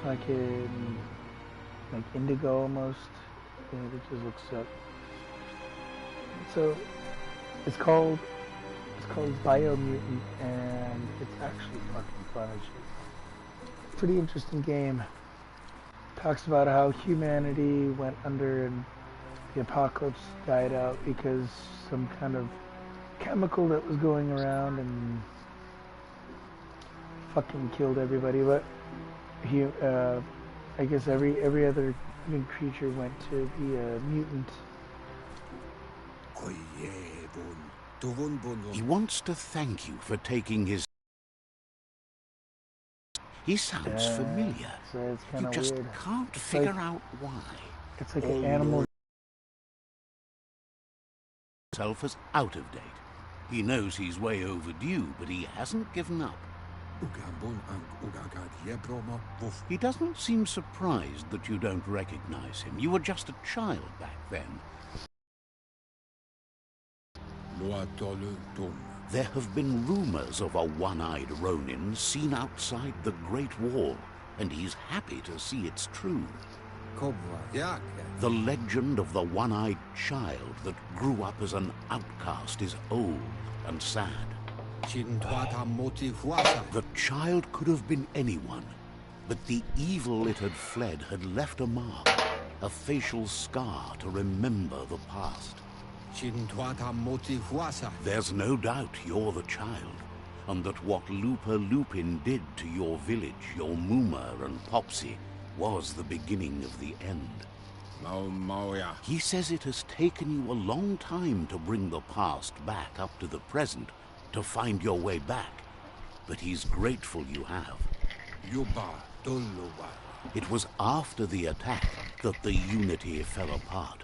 like in like indigo almost. Yeah, it just looks up. So it's called Biomutant, and it's actually fucking fun as shit. Pretty interesting game. Talks about how humanity went under and the apocalypse died out because some kind of chemical that was going around and fucking killed everybody. But I guess every other creature went to the mutant. He wants to thank you for taking his... He sounds familiar. So it's kind You of just weird. can't figure out why. It's like an animal. Himself as out of date. He knows he's way overdue, but he hasn't given up. He doesn't seem surprised that you don't recognize him. You were just a child back then. There have been rumors of a one-eyed Ronin seen outside the Great Wall, and he's happy to see it's true. The legend of the one-eyed child that grew up as an outcast is old and sad. The child could have been anyone, but the evil it had fled had left a mark, a facial scar to remember the past. There's no doubt you're the child, and that what Lupa Lupin did to your village, your Muma and Popsy, was the beginning of the end. He says it has taken you a long time to bring the past back up to the present, to find your way back, but he's grateful you have. It was after the attack that the unity fell apart.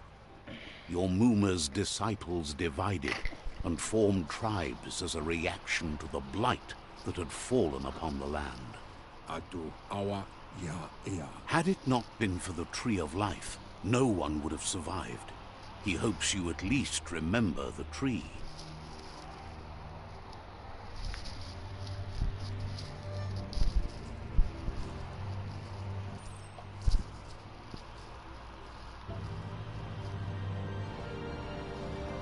Your Muma's disciples divided and formed tribes as a reaction to the blight that had fallen upon the land. Had it not been for the Tree of Life, no one would have survived. He hopes you at least remember the tree.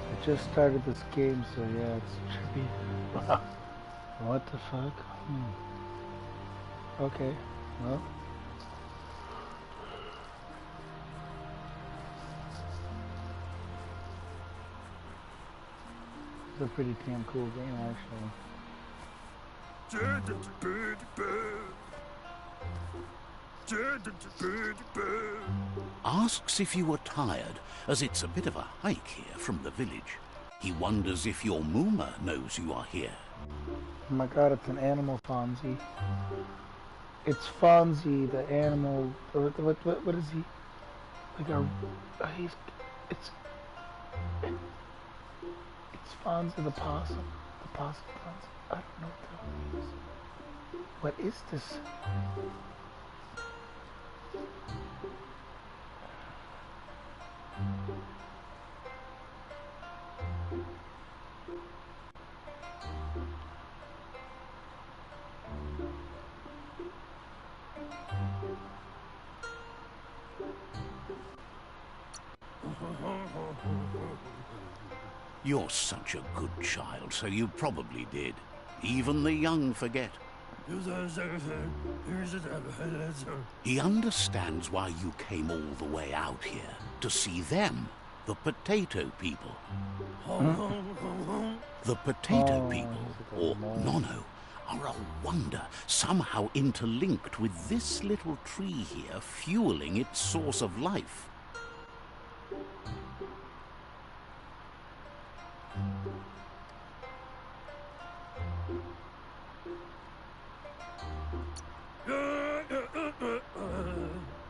I just started this game, so yeah, it's trippy. Wow. What the fuck? Okay, well. It's a pretty damn cool game, actually. Asks if you were tired, as it's a bit of a hike here from the village. He wonders if your Muma knows you are here. Oh my god, it's an animal Fonzie. It's Fonzie, the animal. What is he? Like it's Fonzie the possum. The possum Fonzie. I don't know what that is. What is this? You're such a good child, so you probably did. Even the young forget. He understands why you came all the way out here, to see them, the potato people. The potato people, or Nono, are a wonder, somehow interlinked with this little tree here, fueling its source of life.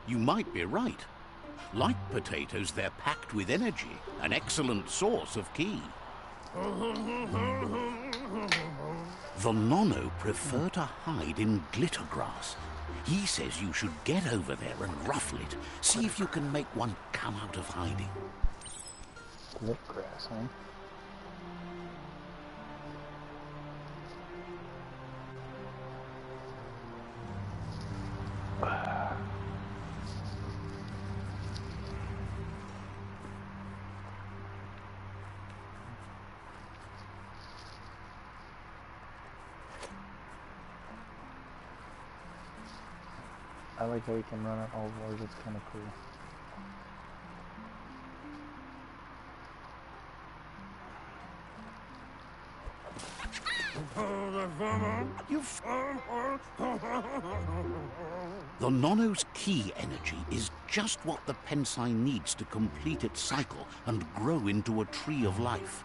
You might be right. Like potatoes, they're packed with energy, an excellent source of ki. The Nono prefer to hide in glitter grass. He says you should get over there and ruffle it. See if you can make one come out of hiding. Glitter grass, huh? I like how you can run on all fours. It's kind of cool. The Nono's key energy is just what the Pensai needs to complete its cycle and grow into a tree of life.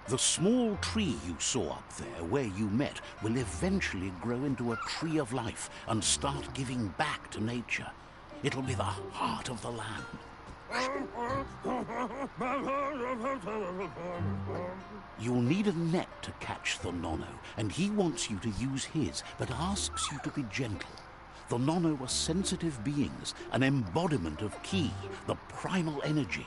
The small tree you saw up there where you met will eventually grow into a tree of life and start giving back to nature. It'll be the heart of the land. You'll need a net to catch the Nono, and he wants you to use his, but asks you to be gentle. The Nono are sensitive beings, an embodiment of Ki, the primal energy.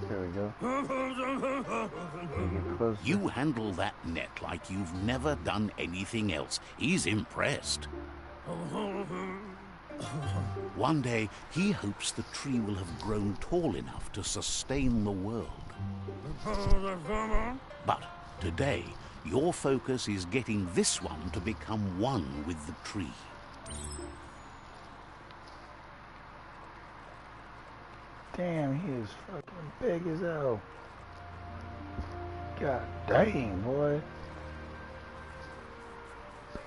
There we go. You handle that net like you've never done anything else. He's impressed. One day, he hopes the tree will have grown tall enough to sustain the world. But today, your focus is getting this one to become one with the tree. Damn, he is fucking big as hell. God dang, boy.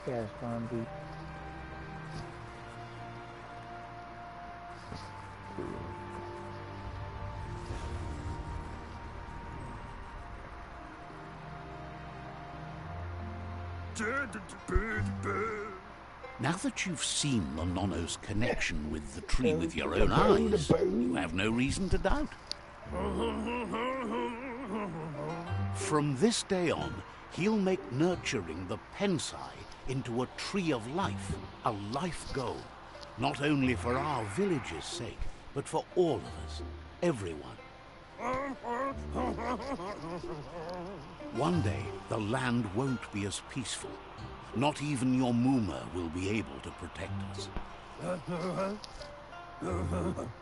Big ass zombie. Now that you've seen the Nono's connection with the tree with your own eyes, you have no reason to doubt. From this day on, he'll make nurturing the Pensai into a tree of life, a life goal, not only for our village's sake, but for all of us, everyone. One day, the land won't be as peaceful. Not even your Muma will be able to protect us.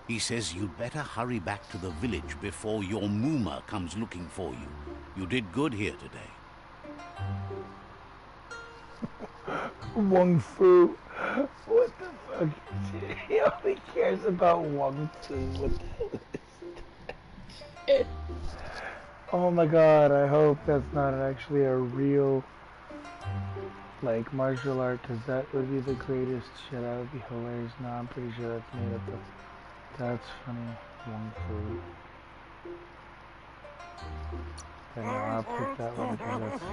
He says you'd better hurry back to the village before your Muma comes looking for you. You did good here today. Wong Fu. What the fuck? He only cares about Wong Fu. What the hell is that? Oh my god, I hope that's not actually a real, like, martial art, because that would be the greatest shit. That would be hilarious. No, I'm pretty sure that's made up of. That's funny. Wong Fu. Then I'll pick that one because that's,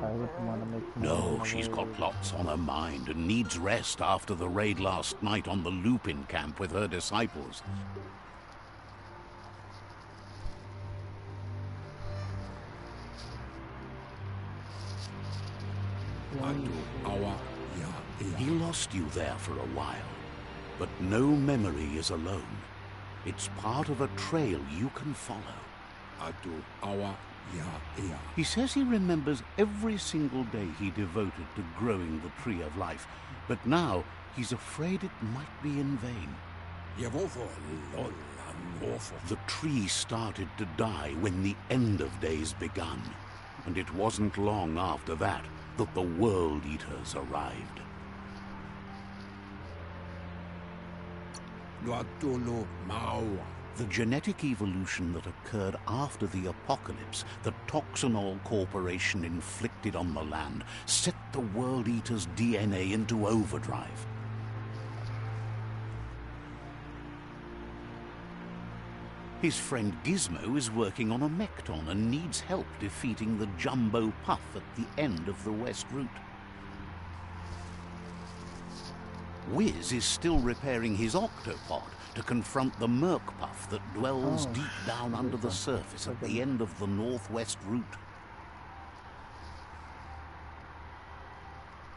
I wouldn't want to make No, she's got lots on her mind and needs rest after the raid last night on the Lupin camp with her disciples. He lost you there for a while, but no memory is alone. It's part of a trail you can follow. He says he remembers every single day he devoted to growing the tree of life, but now he's afraid it might be in vain. The tree started to die when the end of days begun, and it wasn't long after that the World Eaters arrived. The genetic evolution that occurred after the apocalypse that Toxanol Corporation inflicted on the land set the World Eater's DNA into overdrive. His friend Gizmo is working on a Mekton and needs help defeating the Jumbo Puff at the end of the West Route. Wiz is still repairing his octopod to confront the Merc Puff that dwells deep down under the surface at the end of the Northwest Route.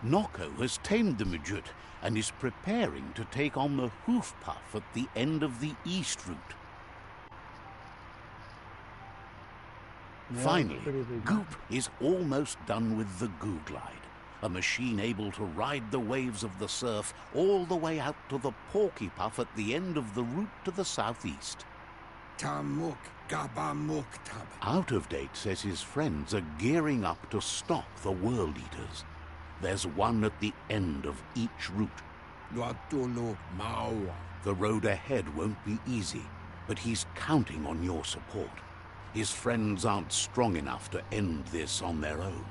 Noko has tamed the Majut and is preparing to take on the Hoof Puff at the end of the East Route. Yeah, Finally, pretty big. Goop is almost done with the Goo Glide, a machine able to ride the waves of the surf all the way out to the Porky Puff at the end of the route to the southeast. Tamuk Gabamuk Tab. Out of Date says his friends are gearing up to stop the World Eaters. There's one at the end of each route. Luatulu Maua. The road ahead won't be easy, but he's counting on your support. His friends aren't strong enough to end this on their own.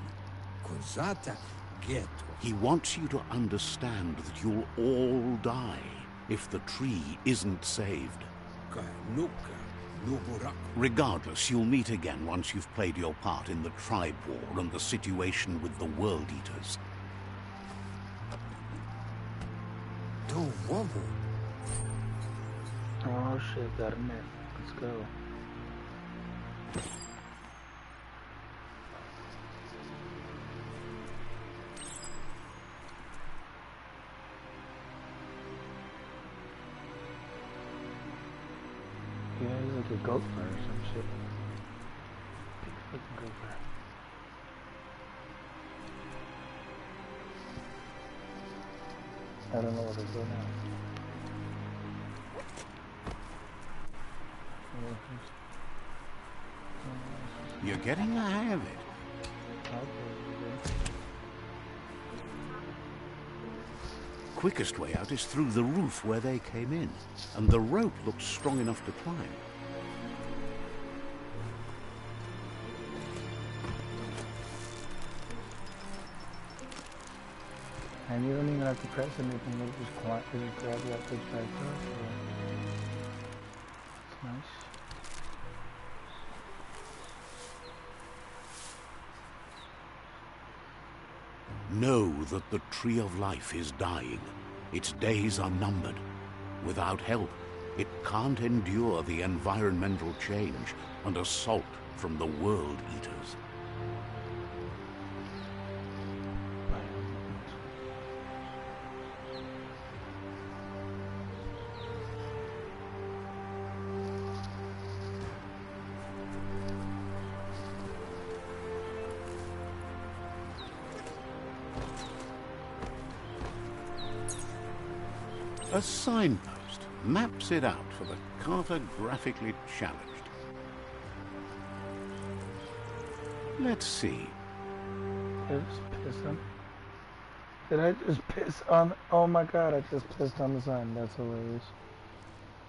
Kozata Geto. He wants you to understand that you'll all die if the tree isn't saved. Kanuka Nuburak. Regardless, you'll meet again once you've played your part in the tribe war and the situation with the World Eaters. To Wabu. Oh shit, got a net. Let's go. Yeah, he's like a gopher or some shit. Big fucking gopher. I don't know where to go now. You're getting the hang of it. Quickest way out is through the roof where they came in, and the rope looks strong enough to climb. And you don't even have to press anything, you just grab that bitch right there. It's nice. Know that the Tree of Life is dying. Its days are numbered. Without help, it can't endure the environmental change and assault from the World Eaters. A signpost maps it out for the cartographically challenged. Let's see. Did I just piss on? Did I just piss on? Oh my god, I just pissed on the sign. That's hilarious.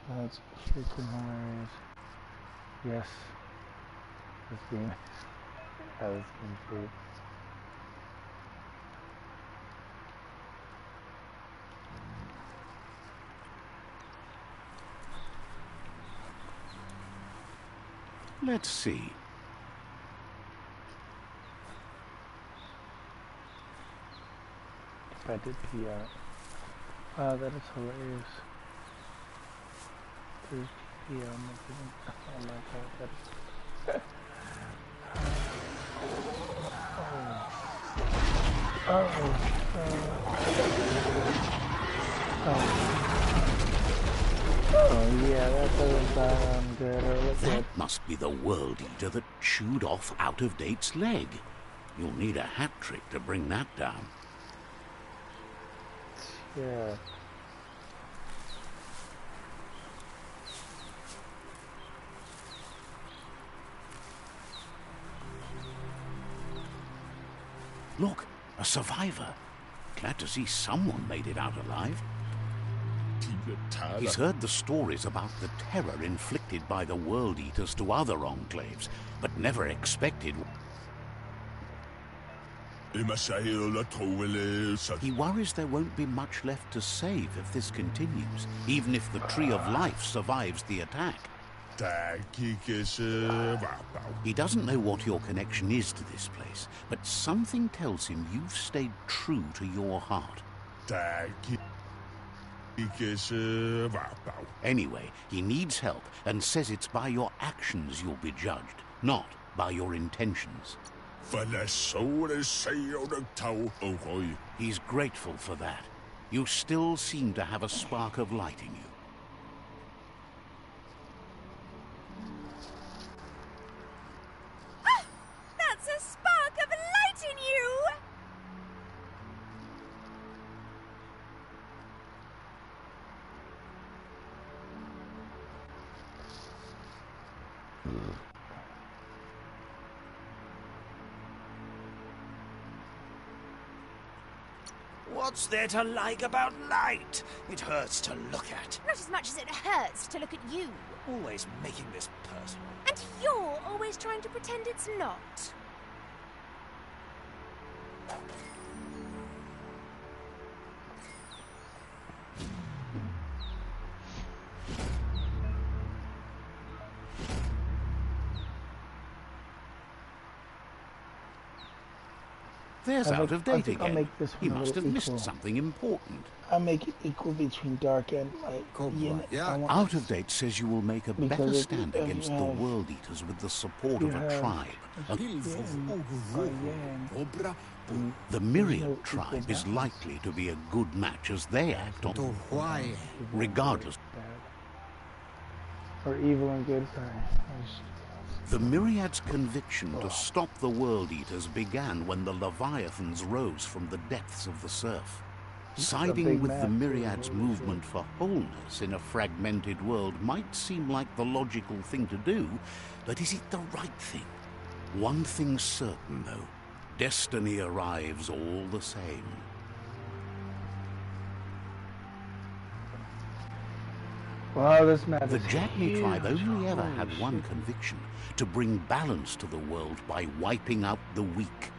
That's freaking hilarious. Yes. That's being. That was being Let's see. If I did pee out. Wow, that is hilarious. There's pee on the thing. Oh my god, that's. Oh yeah, that doesn't sound good. That must be the World Eater that chewed off Out of Date's leg. You'll need a hat trick to bring that down. Yeah. Look, a survivor. Glad to see someone made it out alive. He's heard the stories about the terror inflicted by the World Eaters to other enclaves, but never expected. He worries there won't be much left to save if this continues, even if the Tree of Life survives the attack. He doesn't know what your connection is to this place, but something tells him you've stayed true to your heart. Anyway, he needs help and says it's by your actions you'll be judged, not by your intentions. He's grateful for that. You still seem to have a spark of light in you. What's there to like about light? It hurts to look at. Not as much as it hurts to look at you. Always making this personal. And you're always trying to pretend it's not. There's out of date I'll again. make this He one a must have little missed equal. something important. I'll make it equal between dark and light. Yeah. Out of date says you will make a better Because it- stand you against the have- World Eaters with the support you of a have- tribe. Obra. The Myriad tribe is likely to be a good match as they act To on, why? regardless. Bad. Or evil and good. Sorry. The Myriad's conviction to stop the World Eaters began when the Leviathans rose from the depths of the surf. Siding big with the map, Myriad's too. movement for wholeness in a fragmented world might seem like the logical thing to do, but is it the right thing? One thing's certain, though. Destiny arrives all the same. Wow, this map The is Jagni tribe huge. only ever Holy had one shit. conviction: to bring balance to the world by wiping out the weak.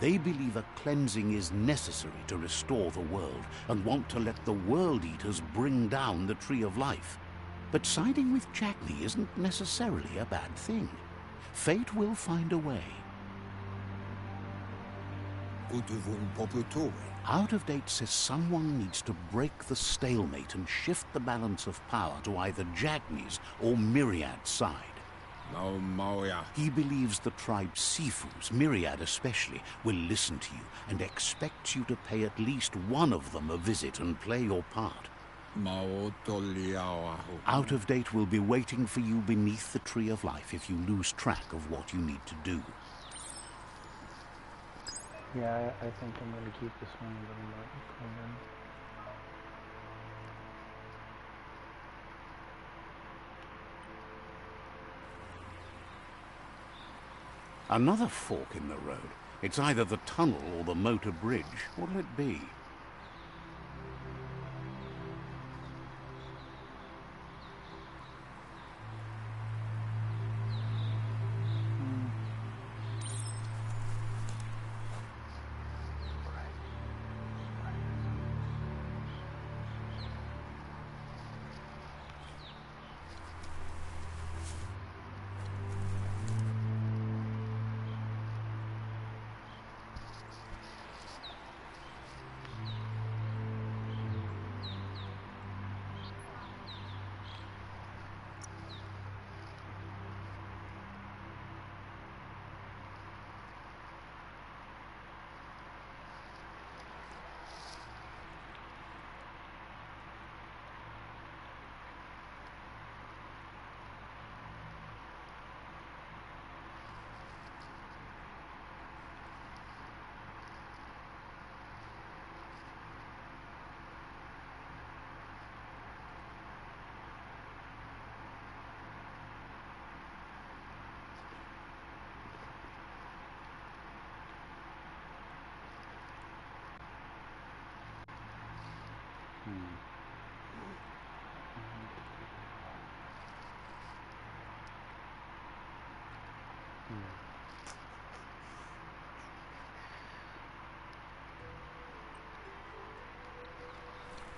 They believe a cleansing is necessary to restore the world and want to let the World Eaters bring down the Tree of Life. But siding with Jagni isn't necessarily a bad thing. Fate will find a way. Uduvun poputore. Out of Date says someone needs to break the stalemate and shift the balance of power to either Jagni's or Myriad's side. Now Mauya. He believes the tribe Sifus, Myriad especially, will listen to you and expects you to pay at least one of them a visit and play your part. Maotoliawahu. Out of Date will be waiting for you beneath the Tree of Life if you lose track of what you need to do. Yeah, I think I'm going to keep this one a little more equal then. Another fork in the road. It's either the tunnel or the motor bridge. What'll it be?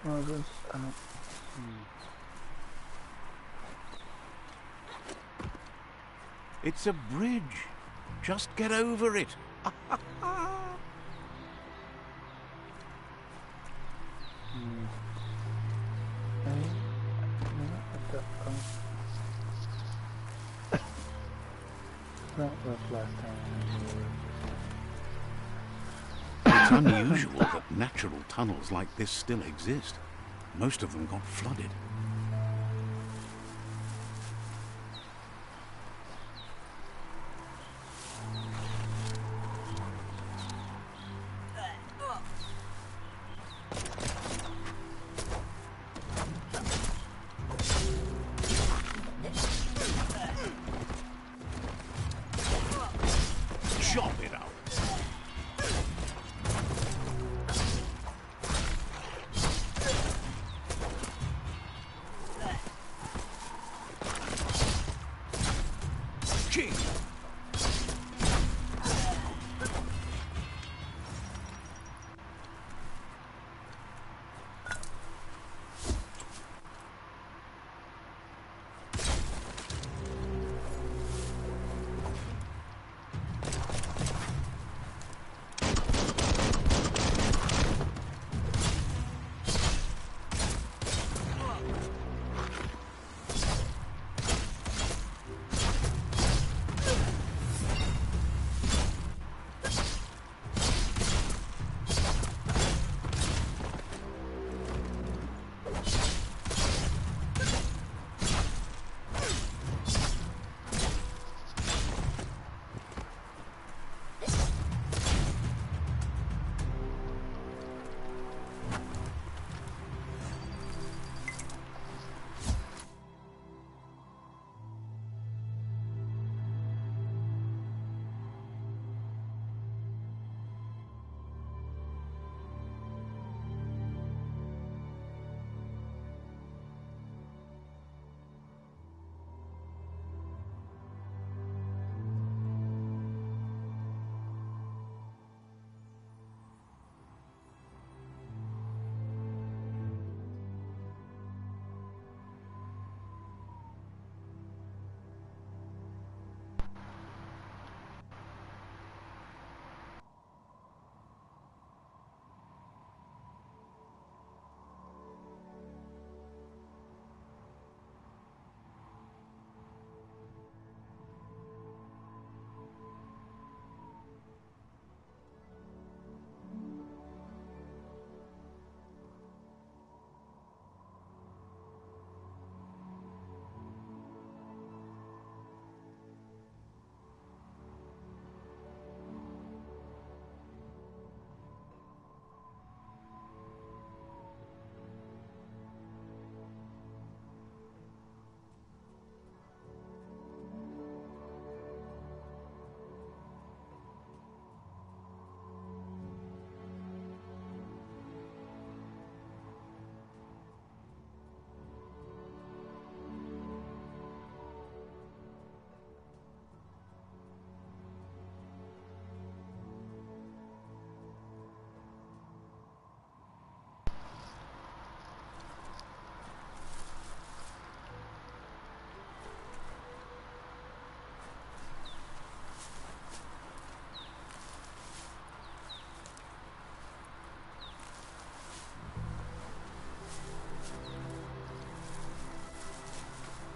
Well, this, It's a bridge. Just get over it. That was last time. It's unusual that natural tunnels like this still exist. Most of them got flooded. Gee!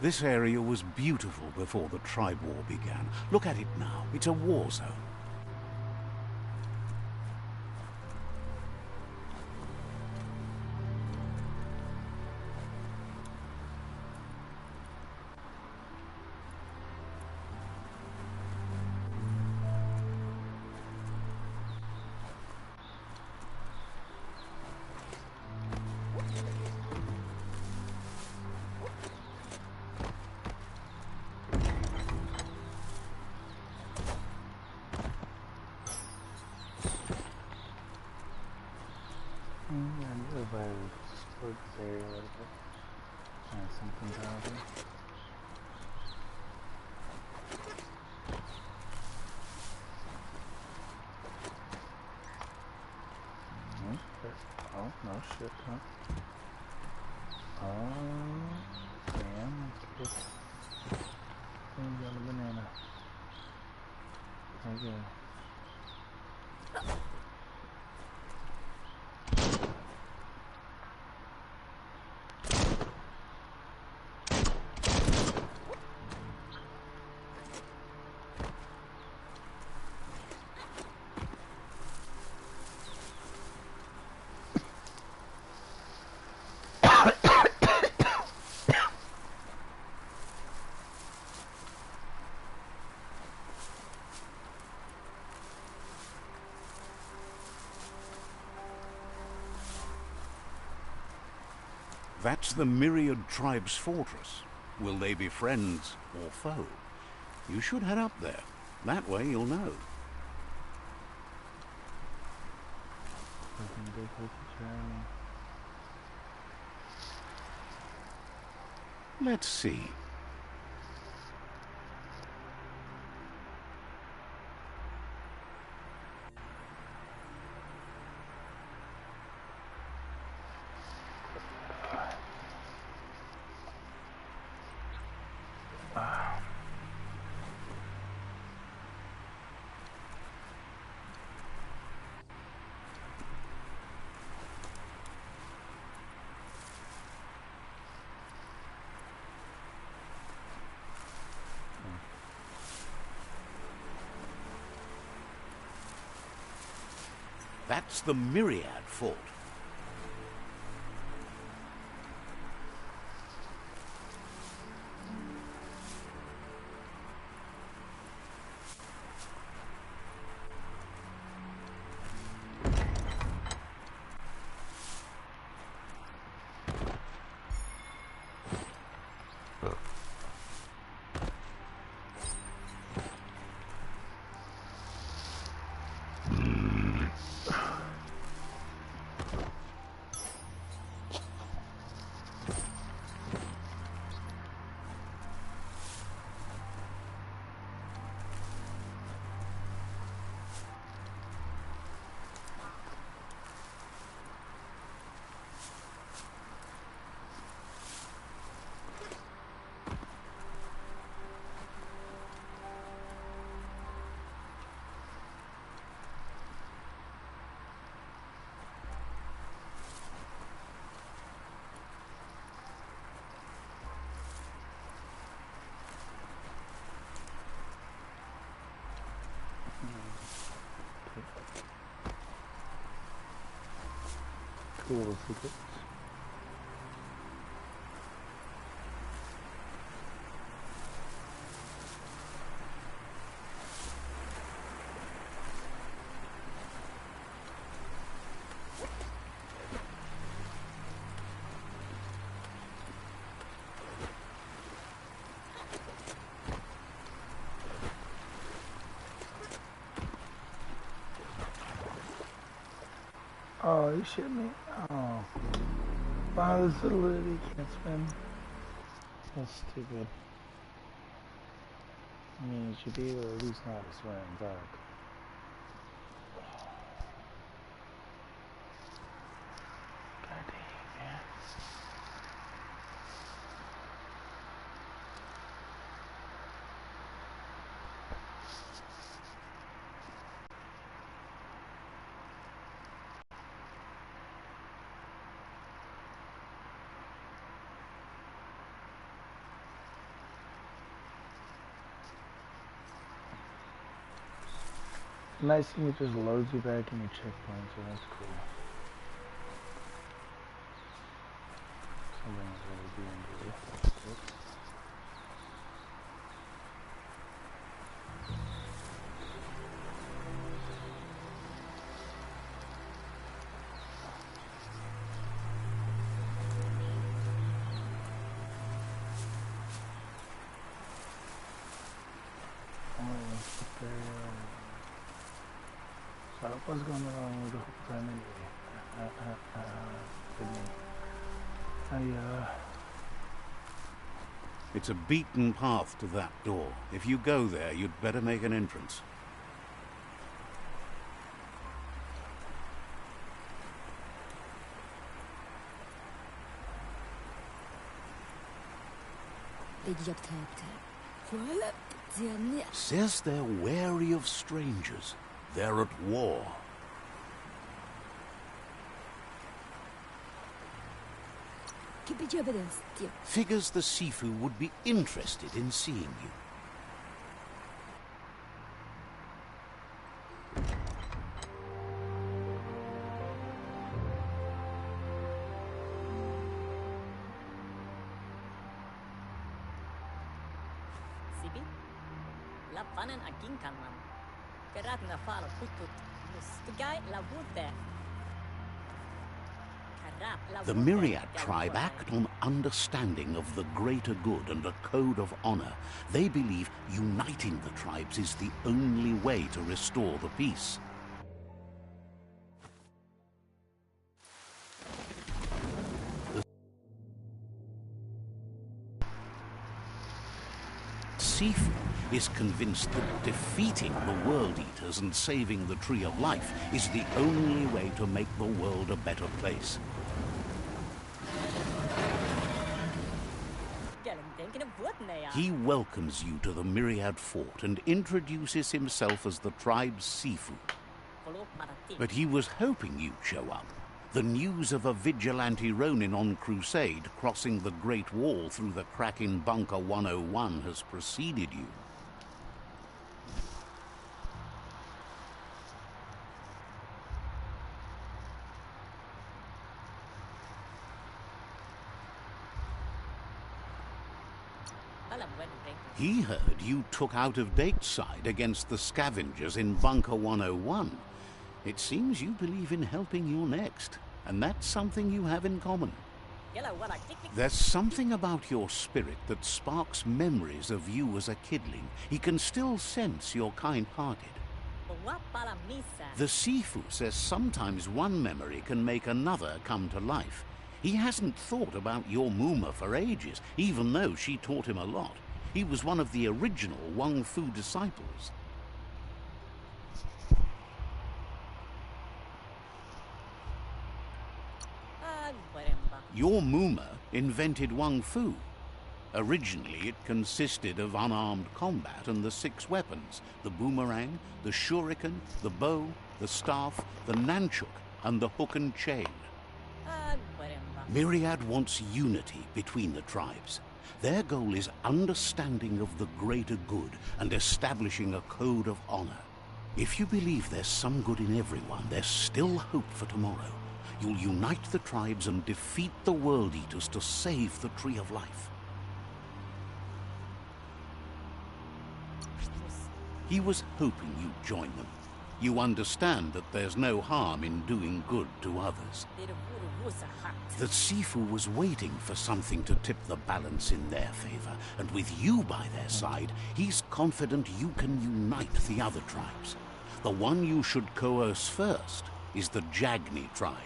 This area was beautiful before the tribe war began. Look at it now. It's a war zone. If I explored this area a little bit, find something out here. Oh, no shit, huh? Oh, damn, let's get things on the banana. Okay. That's the myriad tribe's fortress. Will they be friends or foe? You should head up there. That way you'll know. Let's see. That's the Myriad Fort. Cool secrets. Oh, you shitting me? Oh. Wow, this little lady can't swim. That's stupid. I mean, you should be able to at least know how to swim, fuck. God dang, man. Nice thing, it just loads you back in your checkpoint, so that's cool. Something's really being good. So what's going on with the whole time anyway? It's a beaten path to that door. If you go there, you'd better make an entrance. Says they're wary of strangers. They're at war. Figures the Sifu would be interested in seeing you. The Myriad tribe act on understanding of the greater good and a code of honor. They believe uniting the tribes is the only way to restore the peace. Sifu is convinced that defeating the World Eaters and saving the Tree of Life is the only way to make the world a better place. He welcomes you to the Myriad Fort and introduces himself as the tribe's Sifu. But he was hoping you'd show up. The news of a vigilante Ronin on crusade crossing the Great Wall through the crack in Bunker 101 has preceded you. He heard you took out-of-date side against the scavengers in Bunker 101. It seems you believe in helping your next, and that's something you have in common. There's something about your spirit that sparks memories of you as a kidling. He can still sense you're kind-hearted. The Sifu says sometimes one memory can make another come to life. He hasn't thought about your Muma for ages, even though she taught him a lot. He was one of the original Wang Fu disciples. Your Muma invented Wang Fu. Originally, it consisted of unarmed combat and the 6 weapons: the boomerang, the shuriken, the bow, the staff, the nunchuk, and the hook and chain. Myriad wants unity between the tribes. Their goal is understanding of the greater good and establishing a code of honor. If you believe there's some good in everyone, there's still hope for tomorrow. You'll unite the tribes and defeat the World Eaters to save the Tree of Life. He was hoping you'd join them. You understand that there's no harm in doing good to others. The Sifu was waiting for something to tip the balance in their favor, and with you by their side, he's confident you can unite the other tribes. The one you should coerce first is the Jagni tribe.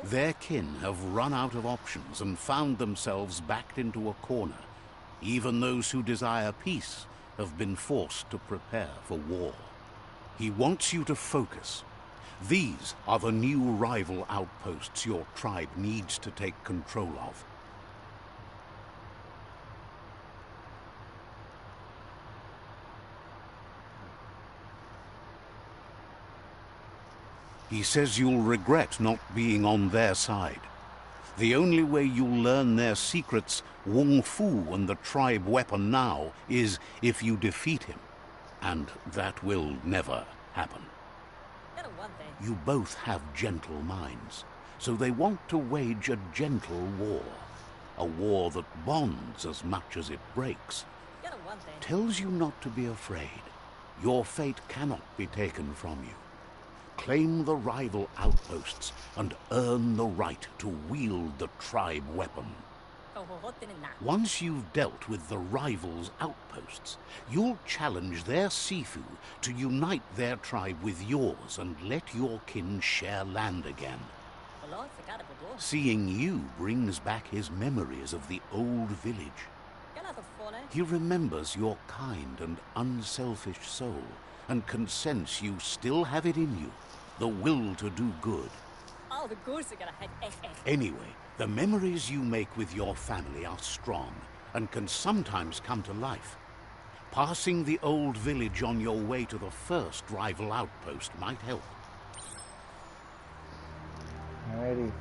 Their kin have run out of options and found themselves backed into a corner. Even those who desire peace have been forced to prepare for war. He wants you to focus. These are the new rival outposts your tribe needs to take control of. He says you'll regret not being on their side. The only way you'll learn their secrets, Wung Fu and the tribe weapon now, is if you defeat him. And that will never happen. You both have gentle minds, so they want to wage a gentle war. A war that bonds as much as it breaks. Tells you not to be afraid. Your fate cannot be taken from you. Claim the rival outposts and earn the right to wield the tribe weapon. Once you've dealt with the rivals' outposts, you'll challenge their Sifu to unite their tribe with yours and let your kin share land again. Seeing you brings back his memories of the old village. He remembers your kind and unselfish soul and can sense you still have it in you. The will to do good. Anyway, the memories you make with your family are strong and can sometimes come to life. Passing the old village on your way to the first rival outpost might help. Alrighty.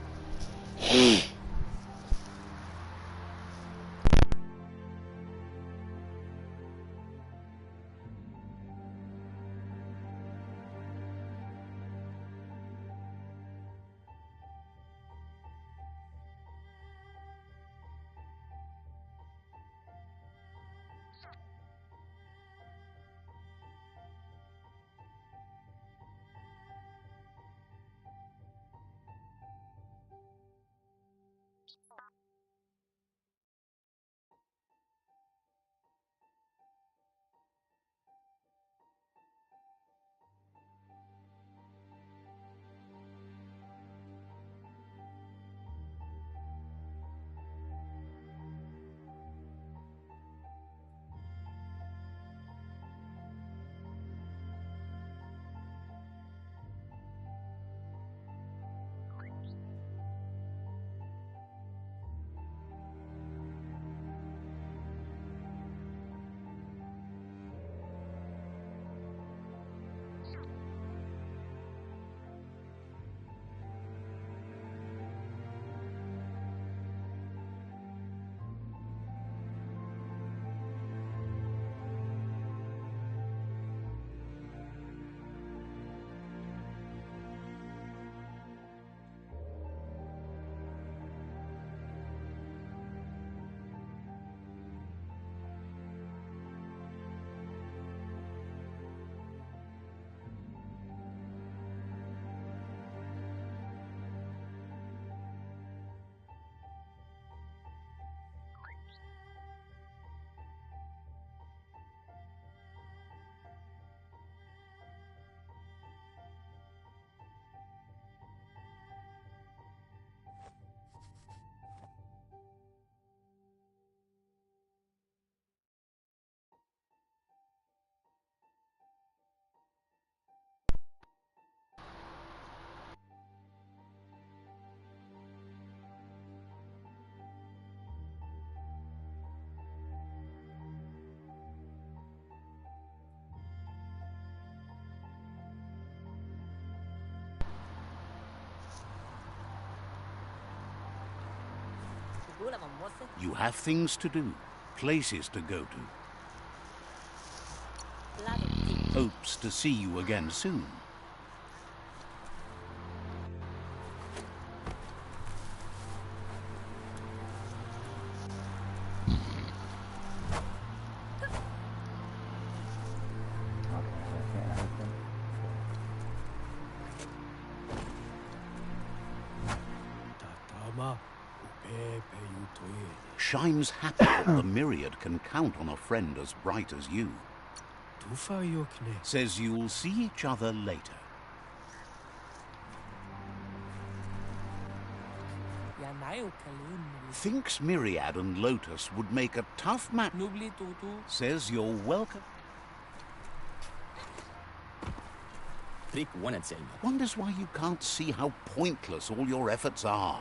You have things to do, places to go to. Hopes to see you again soon. Shines happy that the Myriad can count on a friend as bright as you. Says you'll see each other later. Thinks Myriad and Lotus would make a tough match. Says you're welcome. Wonders why you can't see how pointless all your efforts are.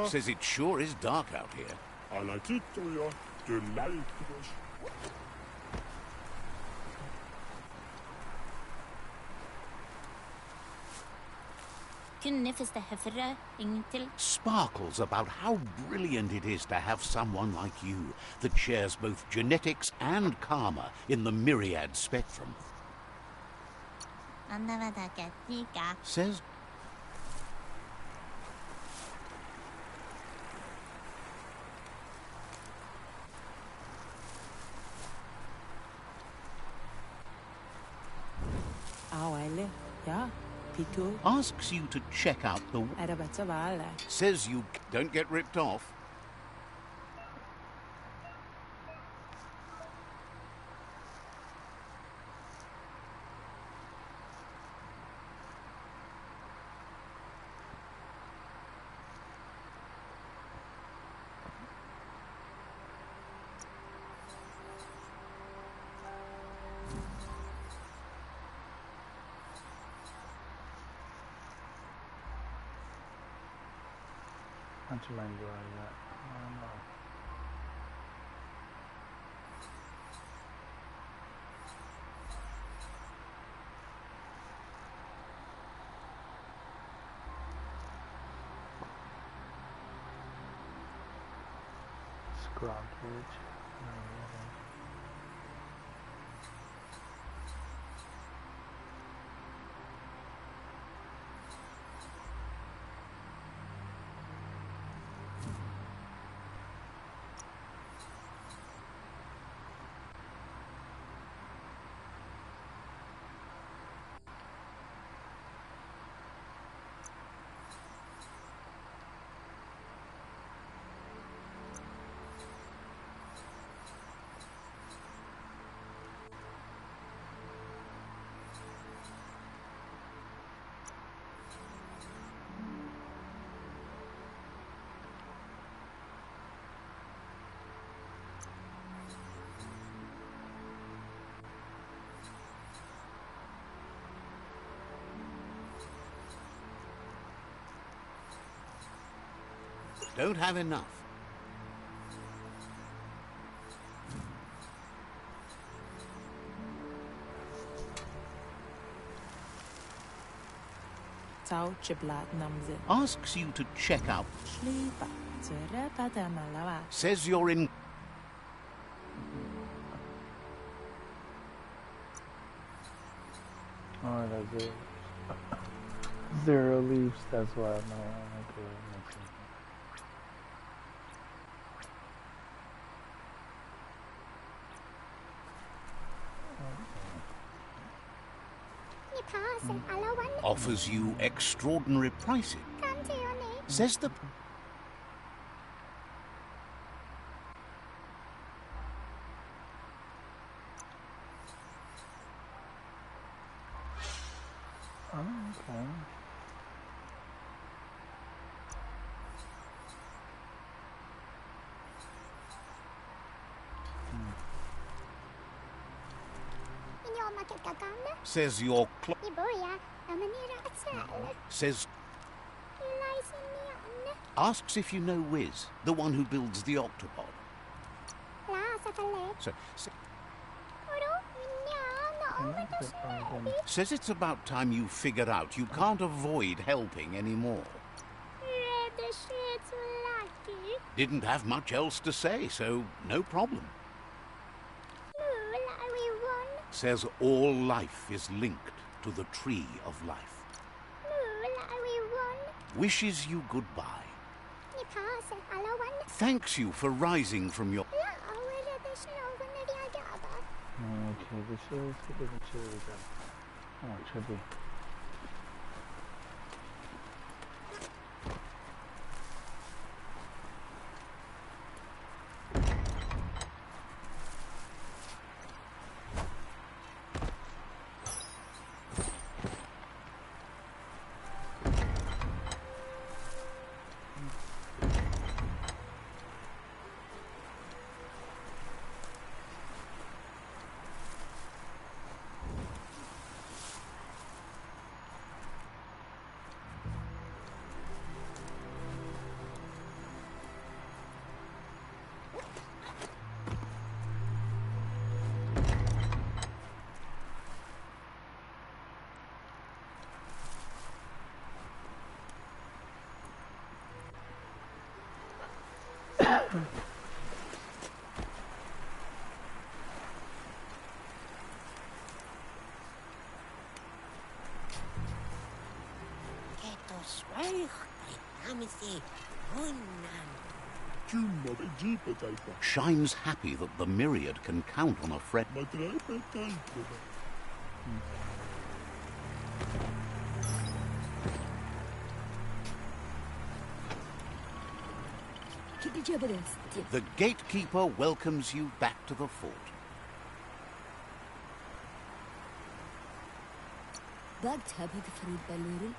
Says it sure is dark out here. Sparkles about how brilliant it is to have someone like you that shares both genetics and karma in the Myriad spectrum. Says asks you to check out the... Says you don't get ripped off. How to mind that? Oh, no. Scroggage. Don't have enough. Asks you to check out. Says you're in. Oh, that's it. 0 leaves, that's why I'm not okay. Offers you extraordinary pricing. Says the... Says your clock. Says. Asks if you know Wiz, the one who builds the octopod. Says it's about time you figured out you can't avoid helping anymore. Didn't have much else to say, so no problem. Says all life is linked to the tree of life. Wishes you goodbye. Thanks you for rising from your... Okay, this is the different cherry. Oh, trippy. Shine's happy that the Myriad can count on a friend. The gatekeeper welcomes you back to the fort.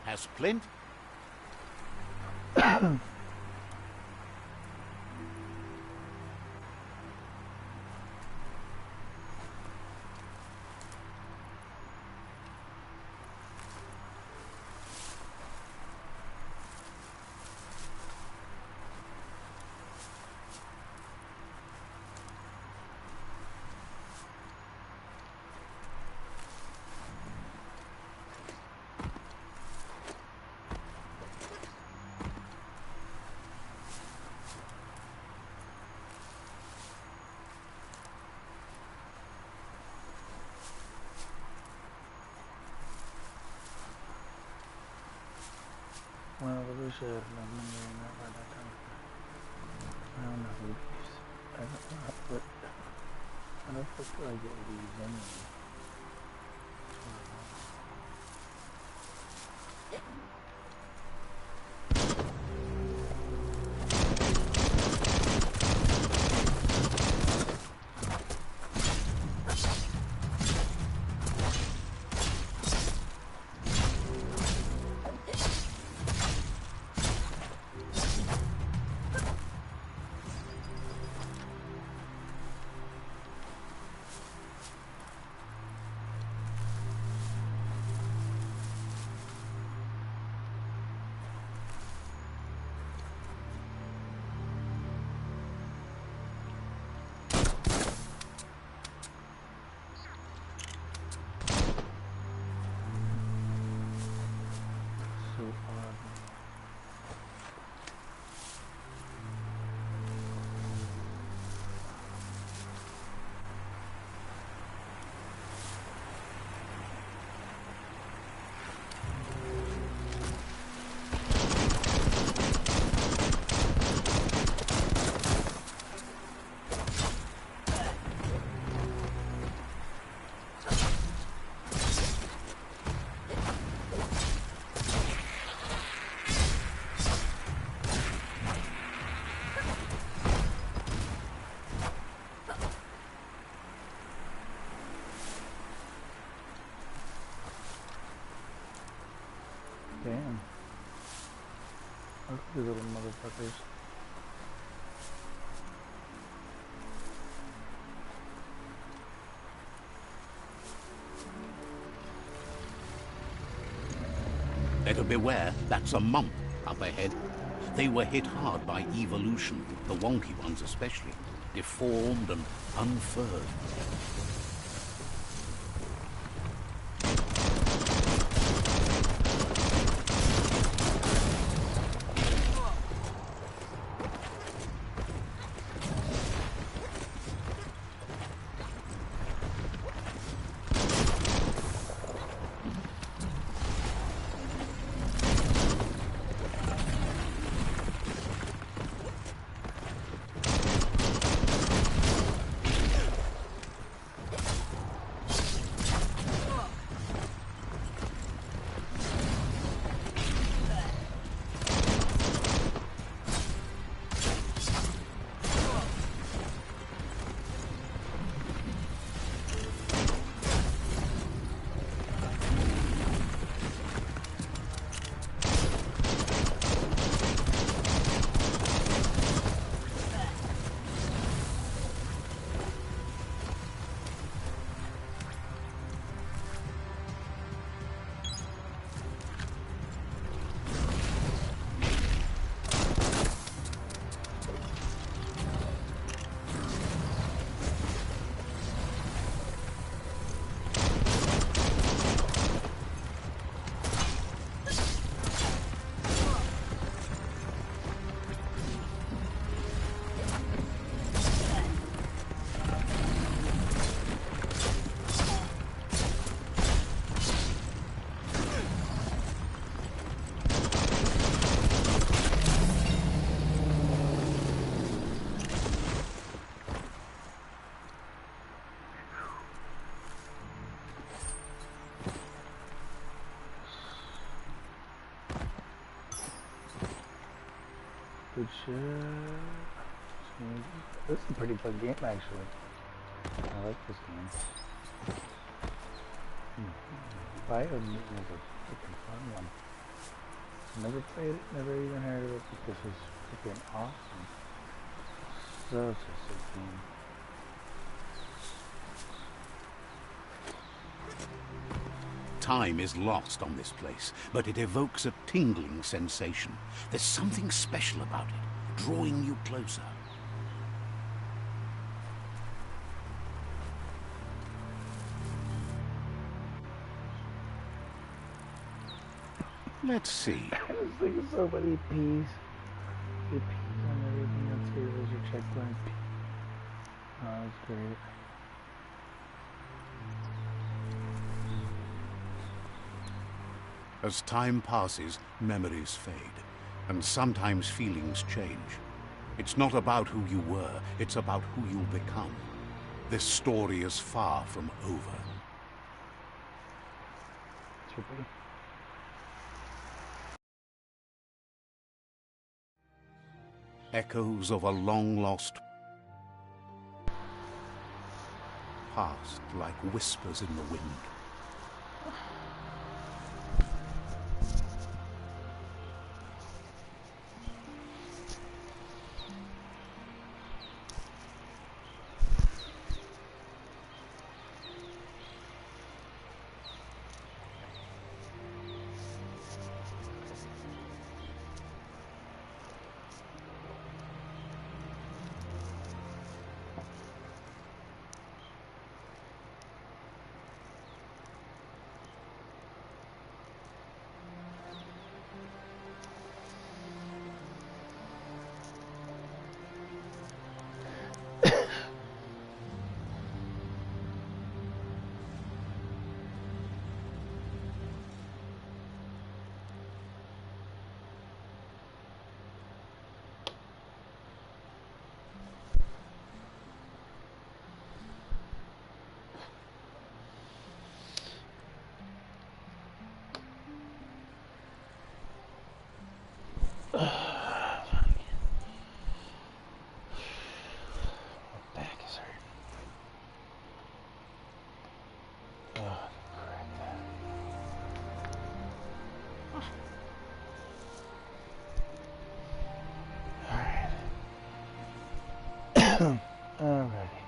Has Clint? Well, the research, I don't know who these. I don't know what. I don't think I get these anyway. Damn. Look at these little motherfuckers. Better beware, that's a mump up ahead. They were hit hard by evolution, the wonky ones especially, deformed and unfurred. This is a pretty fun game, actually. I like this game. Biomutant is a freaking fun one. Never played it, never even heard of it, but this is freaking awesome. Such a sick game. Time is lost on this place, but it evokes a tingling sensation. There's something special about it, drawing you closer. Let's see. This thing is so many P's. The P's on everything. That's here. There's your checkpoint. Oh, that's great. As time passes, memories fade, and sometimes feelings change. It's not about who you were, it's about who you'll become. This story is far from over. Trippy. Echoes of a long-lost past, like whispers in the wind. Alrighty.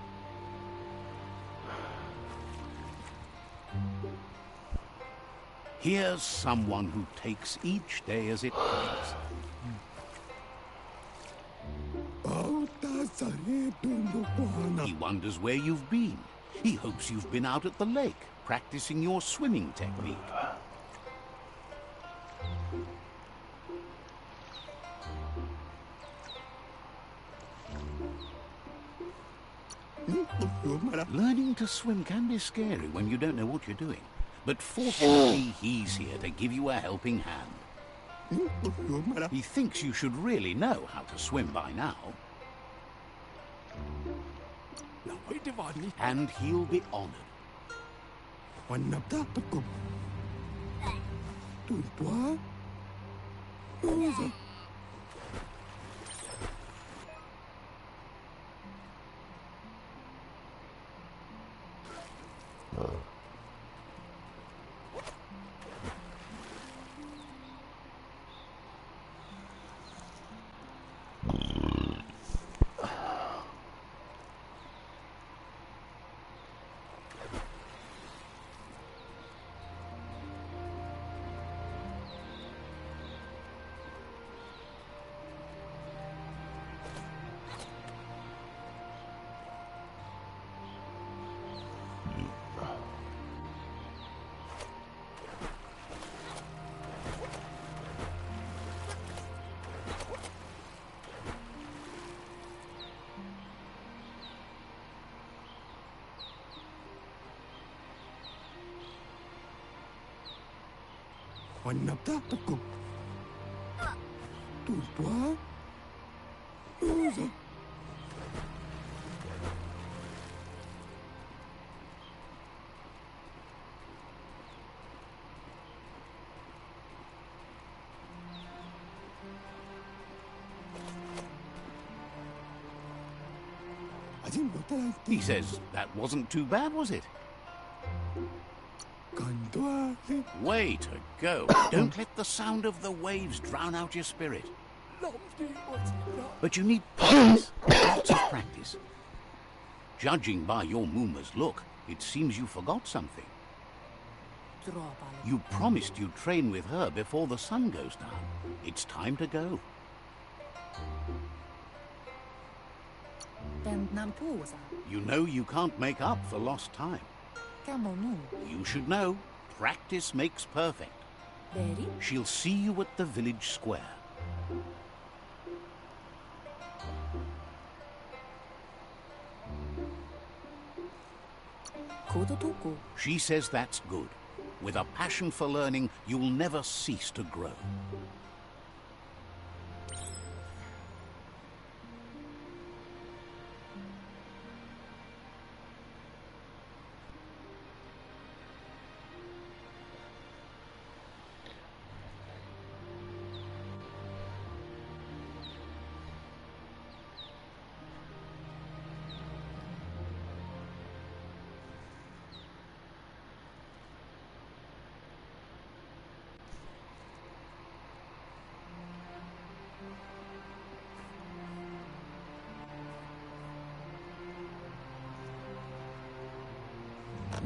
Here's someone who takes each day as it comes. He wonders where you've been. He hopes you've been out at the lake, practicing your swimming technique. Learning to swim can be scary when you don't know what you're doing. But fortunately, he's here to give you a helping hand. He thinks you should really know how to swim by now. And he'll be honored. He says that wasn't too bad, was it? Way to go. Don't let the sound of the waves drown out your spirit. But you need practice, lots of practice. Judging by your Mooma's look, it seems you forgot something. You promised you'd train with her before the sun goes down. It's time to go. You know you can't make up for lost time. You should know, practice makes perfect. She'll see you at the village square. She says that's good. With a passion for learning, you'll never cease to grow.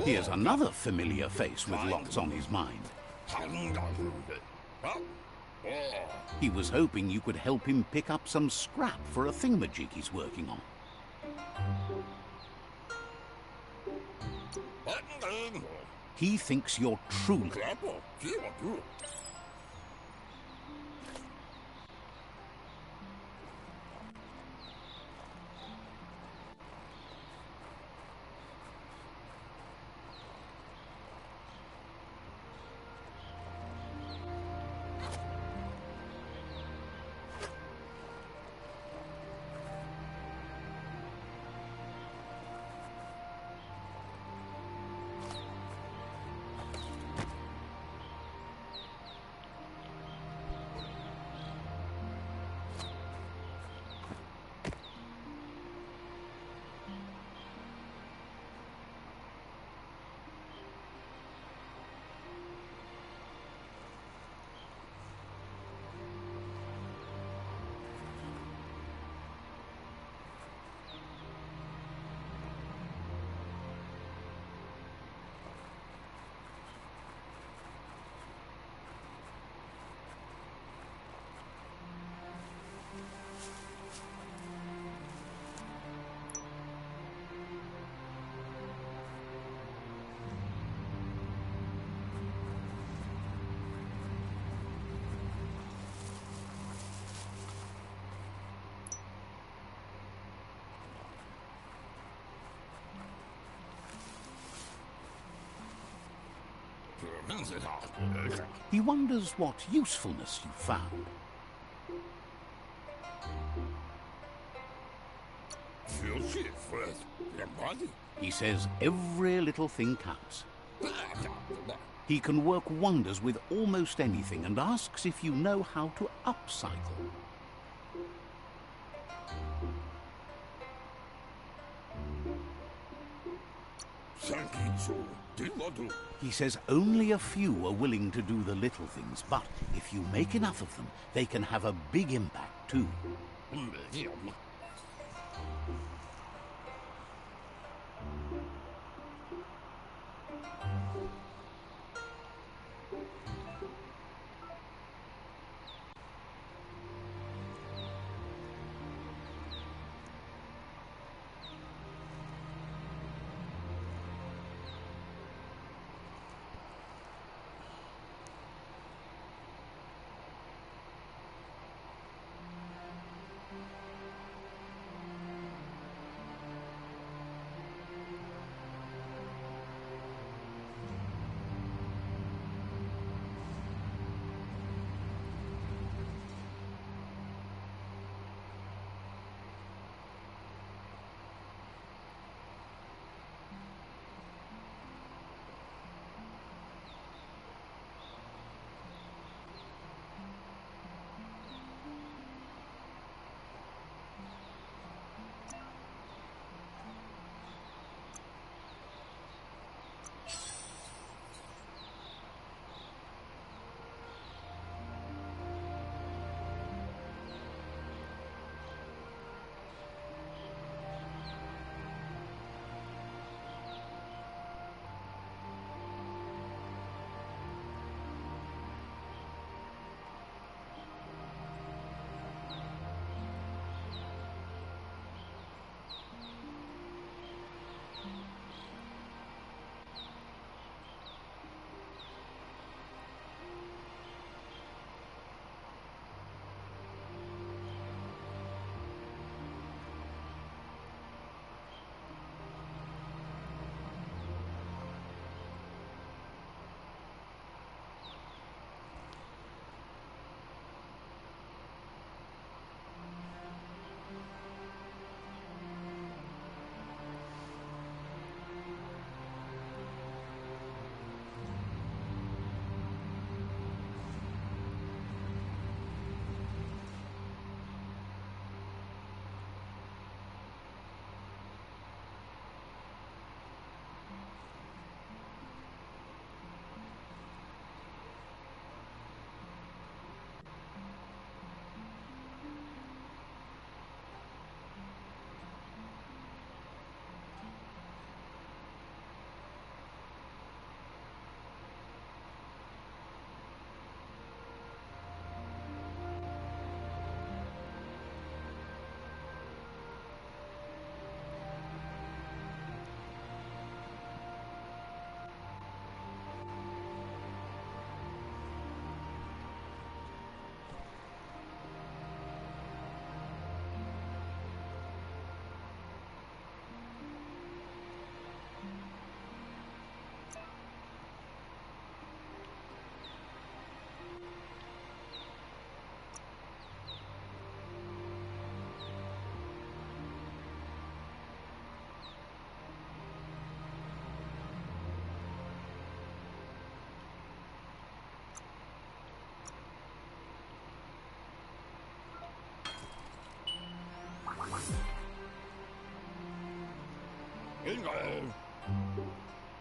Here's another familiar face with lots on his mind. He was hoping you could help him pick up some scrap for a thingamajig he's working on. He thinks you're truly... He wonders what usefulness you found. He says every little thing counts. He can work wonders with almost anything and asks if you know how to upcycle. He says only a few are willing to do the little things, but if you make enough of them, they can have a big impact too.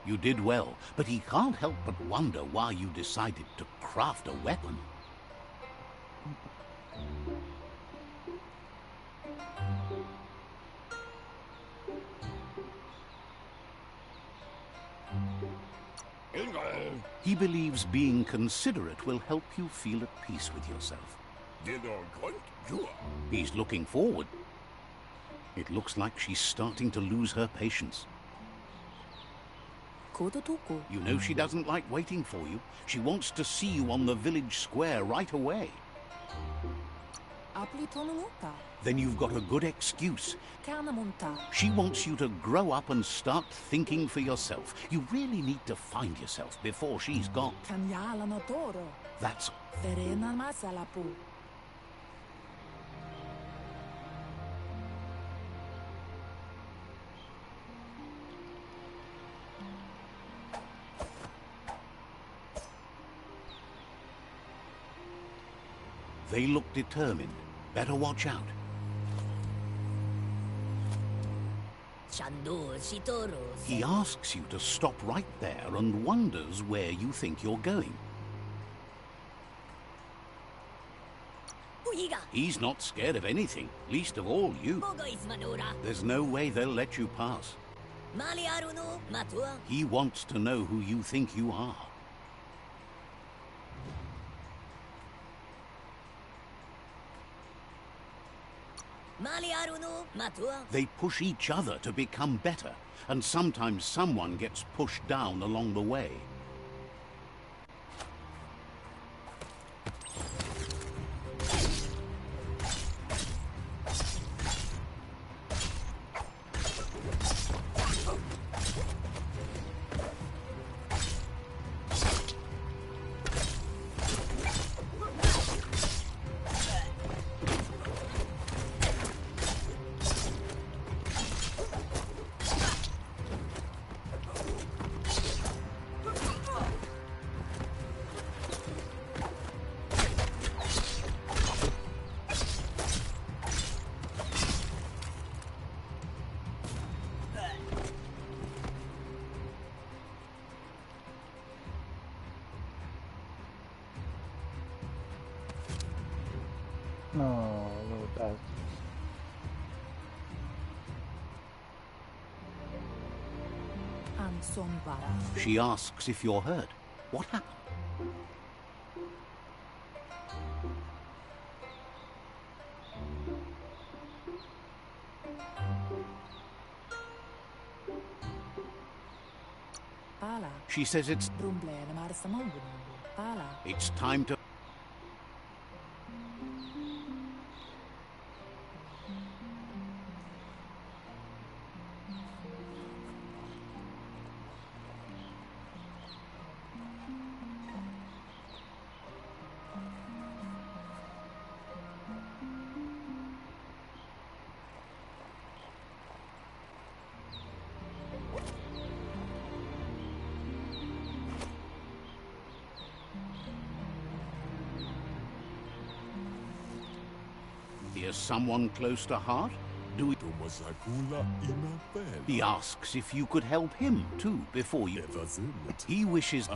You did well, but he can't help but wonder why you decided to craft a weapon. He believes being considerate will help you feel at peace with yourself. He's looking forward. It looks like she's starting to lose her patience. You know she doesn't like waiting for you. She wants to see you on the village square right away. Then you've got a good excuse. She wants you to grow up and start thinking for yourself. You really need to find yourself before she's gone. That's... They look determined. Better watch out. He asks you to stop right there and wonders where you think you're going. He's not scared of anything, least of all you. There's no way they'll let you pass. He wants to know who you think you are. They push each other to become better, and sometimes someone gets pushed down along the way. No, little bastard. She asks if you're hurt. What happened? She says it's time to... Is someone close to heart? Do we... He asks if you could help him too before you... He wishes...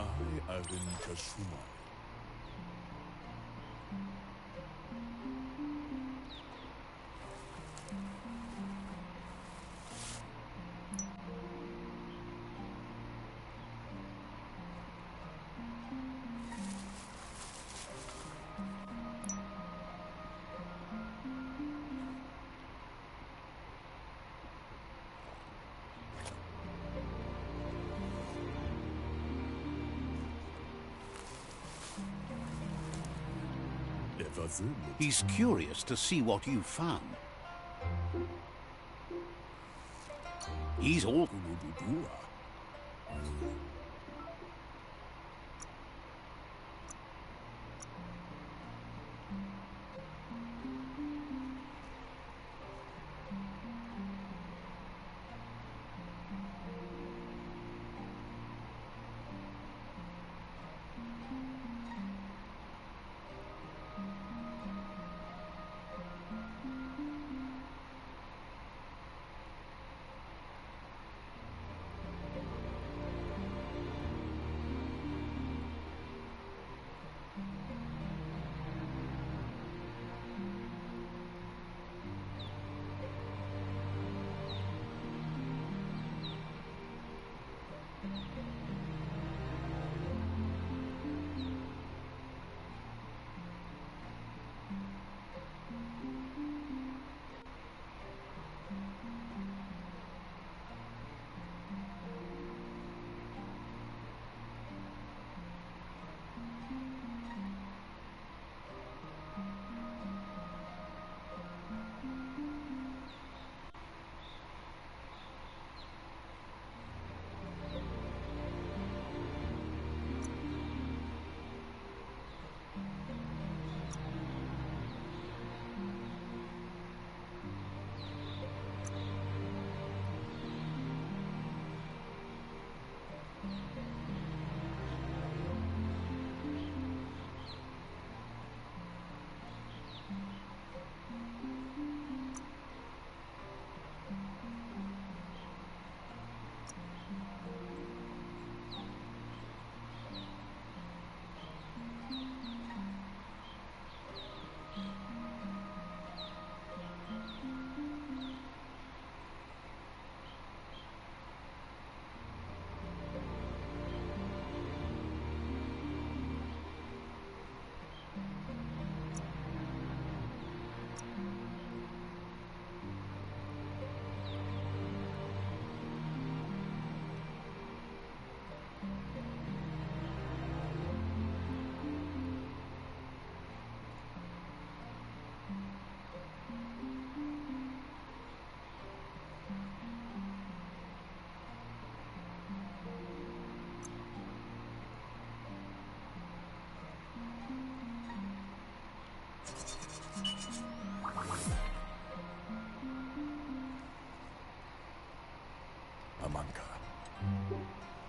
He's curious to see what you've found. He's all...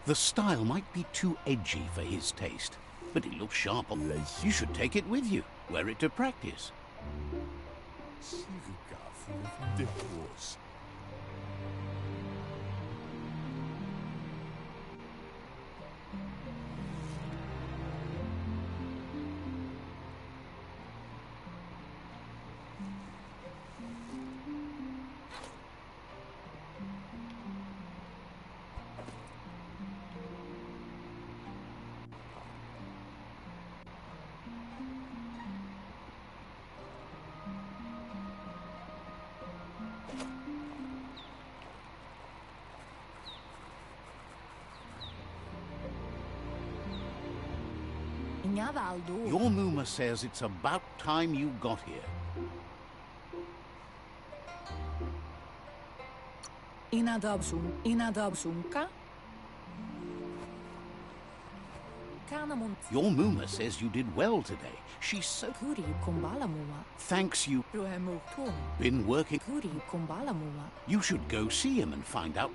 The style might be too edgy for his taste, but it looks sharp. You should take it with you, wear it to practice. Your Muma says it's about time you got here. Your Muma says you did well today. She's so... Thanks you. Been working... You should go see him and find out...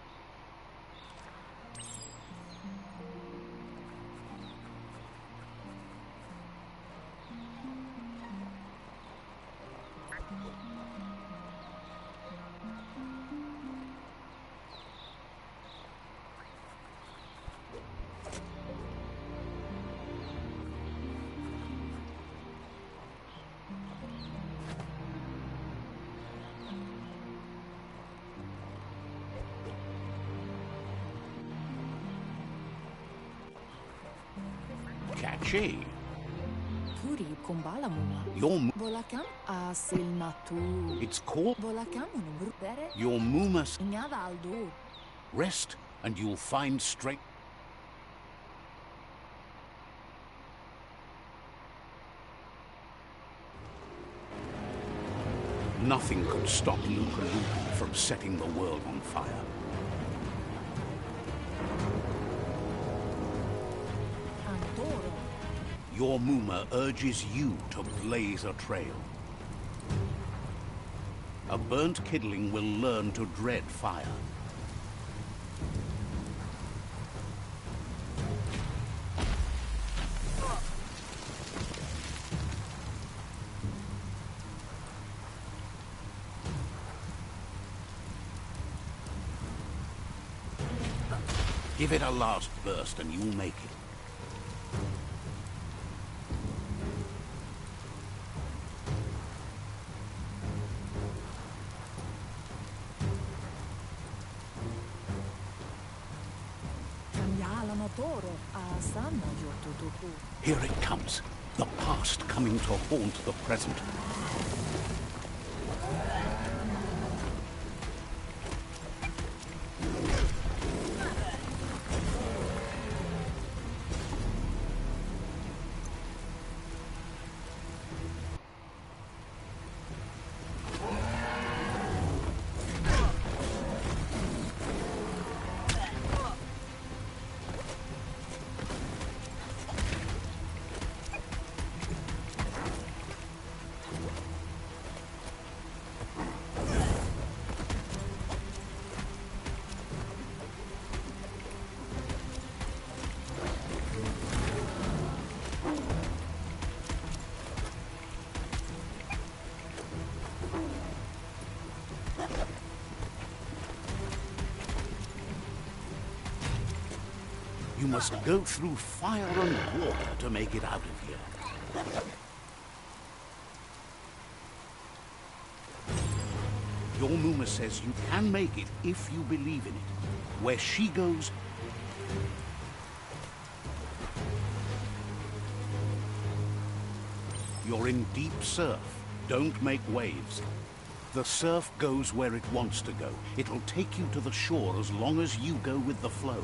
Catchy. Your It's called Your Muma. Rest and you'll find strength. Nothing could stop Lupa Lupa from setting the world on fire. Your Muma urges you to blaze a trail. A burnt kidling will learn to dread fire. Give it a last burst and you'll make it. Here it comes, the past coming to haunt the present. You must go through fire and water to make it out of here. Your Muma says you can make it if you believe in it. Where she goes... You're in deep surf. Don't make waves. The surf goes where it wants to go. It'll take you to the shore as long as you go with the flow.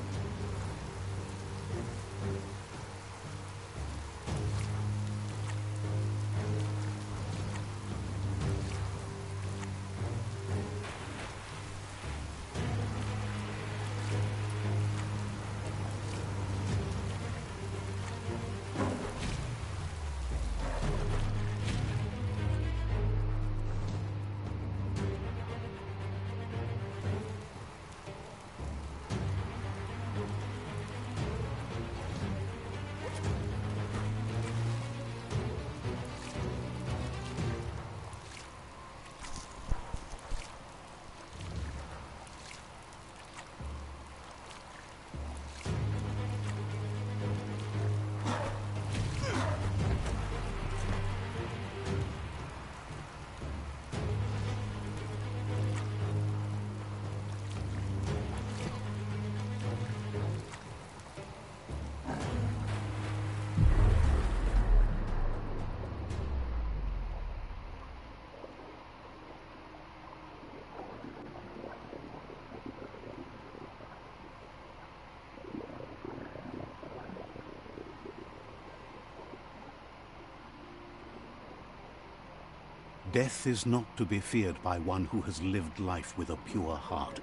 Death is not to be feared by one who has lived life with a pure heart.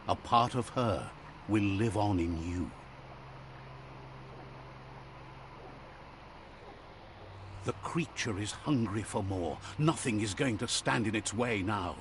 A part of her will live on in you. The creature is hungry for more. Nothing is going to stand in its way now.